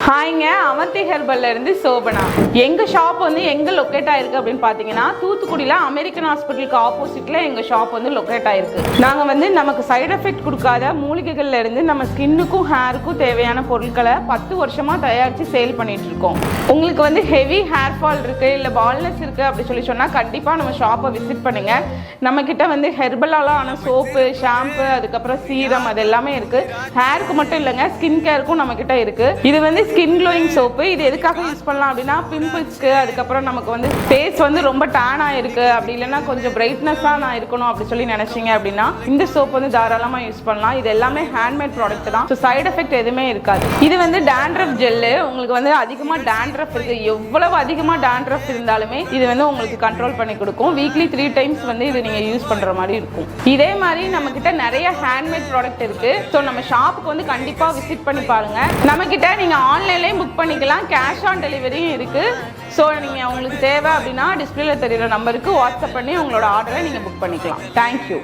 ஹாய்ங்க, அமர்த்தி ஹெர்பல்ல இருந்து சோபனா. எங்க ஷாப் வந்து எங்க லொக்கேட் ஆயிருக்கு அப்படின்னு பாத்தீங்கன்னா, தூத்துக்குடியில அமெரிக்கன் ஹாஸ்பிட்டலுக்கு ஆப்போசிட்ல எங்க ஷாப் வந்து லொக்கேட் ஆயிருக்கு. நாங்க வந்து நமக்கு சைடு எஃபெக்ட் கொடுக்காத மூலிகைகள்ல இருந்து நம்ம ஸ்கின்னுக்கும் ஹேருக்கும் தேவையான பொருட்களை 10 வருஷமா தயாரிச்சு சேல் பண்ணிட்டு இருக்கோம். உங்களுக்கு வந்து ஹெவி ஹேர் ஃபால் இருக்கு, இல்ல பால்னஸ் இருக்கு அப்படி சொல்லி சொன்னா கண்டிப்பா நம்ம ஷாப்பை விசிட் பண்ணுங்க. நம்ம கிட்ட வந்து ஹெர்பலால ஆன சோப்பு, ஷாம்பு, அதுக்கப்புறம் சீரம் அது எல்லாமே இருக்கு. ஹேருக்கு மட்டும் இல்லைங்க, ஸ்கின் கேருக்கும் நம்ம கிட்ட இருக்கு. இது வந்து ஸ்கின் க்ளோயிங் சோப்பு. இது எதுக்காக யூஸ் பண்ணலாம் அப்படின்னா, பிம்பிள்ஸ்க்கு, அதுக்கப்புறம் நமக்கு வந்து ஃபேஸ் வந்து ரொம்ப டேன் ஆயிருக்கு, அப்படி இல்லைன்னா கொஞ்சம் பிரைட்னஸா நான் இருக்கணும் அப்படி சொல்லி நினைச்சீங்க அப்படின்னா இந்த சோப் வந்து தாராளமா யூஸ் பண்ணலாம். இது எல்லாமே ஹேண்ட்மேட் ப்ராடக்ட் தான். ஸோ சைடு எஃபெக்ட் எதுவுமே இருக்காது. இது வந்து டேண்ட்ரஃப் ஜெல்லு. உங்களுக்கு வந்து அதிகமா டேண்ட்ரஃப் இருக்கு, எவ்வளவு அதிகமா டேண்ட்ரஃப் இருந்தாலுமே இது வந்து உங்களுக்கு கண்ட்ரோல் பண்ணி கொடுக்கும். வீக்லி 3 டைம்ஸ் வந்து இது நீங்க யூஸ் பண்ற மாதிரி இருக்கும். இதே மாதிரி நம்ம கிட்ட நிறைய ஹேண்ட்மேட் ப்ராடக்ட் இருக்கு. ஸோ நம்ம ஷாப்புக்கு வந்து கண்டிப்பா விசிட் பண்ணி பாருங்க. நம்ம கிட்ட நீங்க ஆன்லைன்லயும் புக் பண்ணிக்கலாம், கேஷ் ஆன் டெலிவரியும் இருக்கு. ஸோ நீங்கள் உங்களுக்கு தேவை அப்படின்னா டிஸ்பிளேல தெரியுற நம்பருக்கு வாட்ஸ்அப் பண்ணி உங்களோட ஆர்டரை நீங்கள் புக் பண்ணிக்கலாம். தேங்க்யூ.